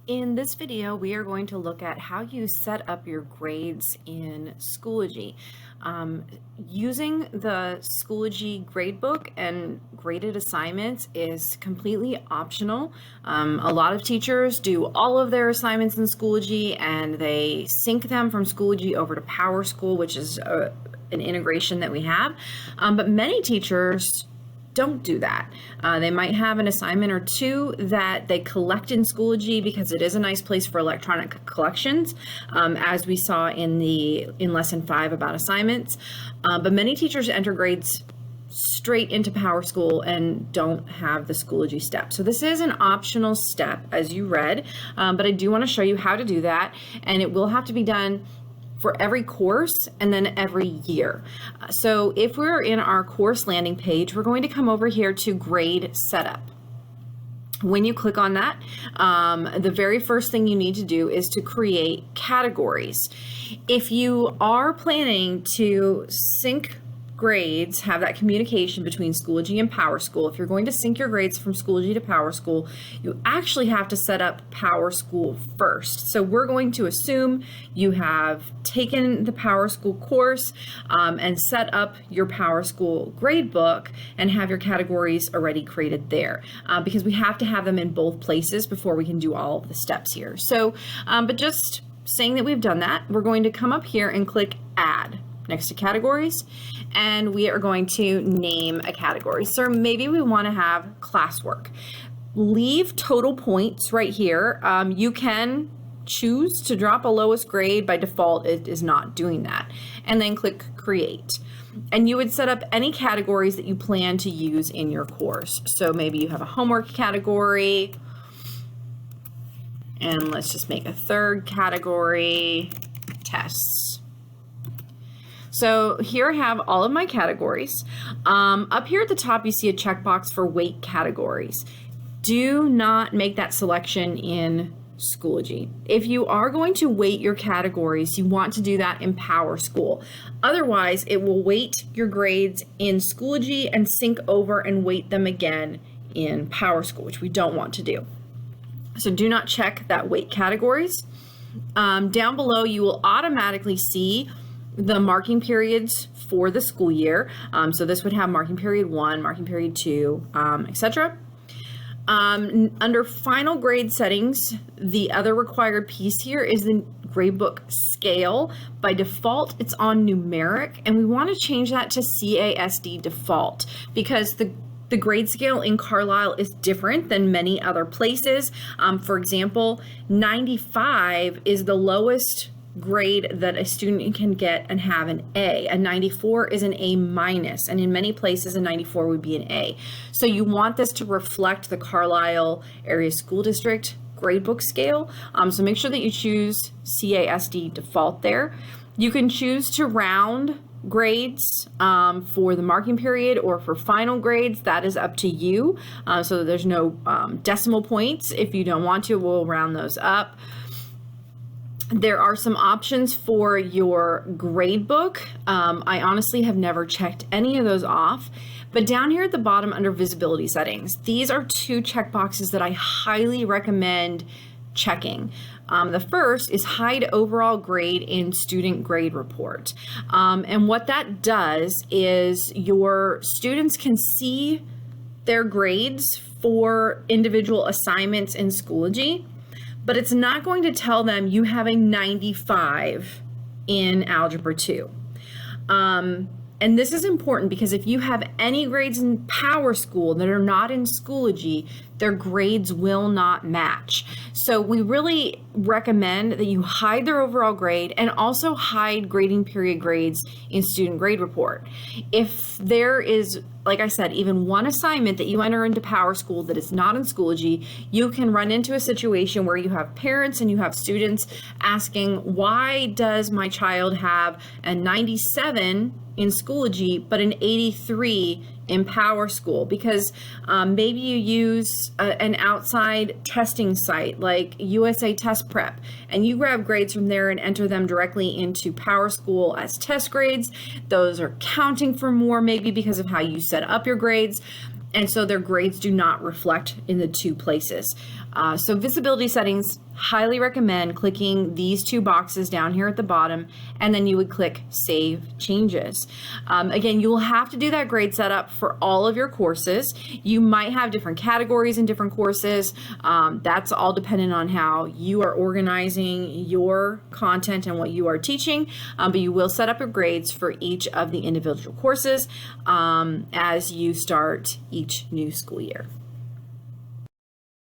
In this video, we are going to look at how you set up your grades in Schoology. Using the Schoology gradebook and graded assignments is completely optional. A lot of teachers do all of their assignments in Schoology and they sync them from Schoology over to PowerSchool, which is an integration that we have. But many teachers don't do that. They might have an assignment or two that they collect in Schoology because it is a nice place for electronic collections, as we saw in lesson 5 about assignments. But many teachers enter grades straight into PowerSchool and don't have the Schoology step. So this is an optional step, as you read, but I do want to show you how to do that, and it will have to be done for every course and then every year. So if we're in our course landing page, we're going to come over here to Grade Setup. When you click on that, the very first thing you need to do is to create categories. If you are planning to sync grades, have that communication between Schoology and PowerSchool, if you're going to sync your grades from Schoology to PowerSchool, you actually have to set up PowerSchool first. So we're going to assume you have taken the PowerSchool course and set up your PowerSchool gradebook and have your categories already created there, because we have to have them in both places before we can do all of the steps here. So, but just saying that we've done that, we're going to come up here and click Add next to categories, and we are going to name a category. So maybe we want to have classwork. Leave total points right here. You can choose to drop a lowest grade. By default, it is not doing that. And then click create. And you would set up any categories that you plan to use in your course. So maybe you have a homework category, and let's just make a third category, tests. So here I have all of my categories. Up here at the top, you see a checkbox for weight categories. Do not make that selection in Schoology. If you are going to weight your categories, you want to do that in PowerSchool. Otherwise, it will weight your grades in Schoology and sync over and weight them again in PowerSchool, which we don't want to do. So do not check that weight categories. Down below, you will automatically see the marking periods for the school year. So this would have marking period 1, marking period 2, etc. Under final grade settings, the other required piece here is the Gradebook Scale. By default, it's on numeric, and we want to change that to CASD default because the grade scale in Carlisle is different than many other places. For example, 95 is the lowest grade that a student can get and have an A. A 94 is an A minus, and in many places a 94 would be an A. So you want this to reflect the Carlisle Area School District Gradebook Scale. So make sure that you choose CASD default there. You can choose to round grades for the marking period or for final grades. That is up to you. So there's no decimal points. If you don't want to, we'll round those up. There are some options for your gradebook. I honestly have never checked any of those off, but down here at the bottom under visibility settings, these are two checkboxes that I highly recommend checking. The first is hide overall grade in student grade report. And what that does is your students can see their grades for individual assignments in Schoology, but it's not going to tell them you have a 95 in Algebra 2. And this is important because if you have any grades in PowerSchool that are not in Schoology, their grades will not match. So we really recommend that you hide their overall grade and also hide grading period grades in student grade report. If there is, like I said, even one assignment that you enter into PowerSchool that is not in Schoology, you can run into a situation where you have parents and you have students asking, why does my child have a 97 in Schoology but an 83 in PowerSchool? Because maybe you use an outside testing site like USA Test Prep, and you grab grades from there and enter them directly into PowerSchool as test grades. Those are counting for more, maybe because of how you set up your grades, and so their grades do not reflect in the two places. So visibility settings, highly recommend clicking these two boxes down here at the bottom, and then you would click Save Changes. Again, you will have to do that grade setup for all of your courses. You might have different categories in different courses. That's all dependent on how you are organizing your content and what you are teaching, but you will set up your grades for each of the individual courses as you start each new school year.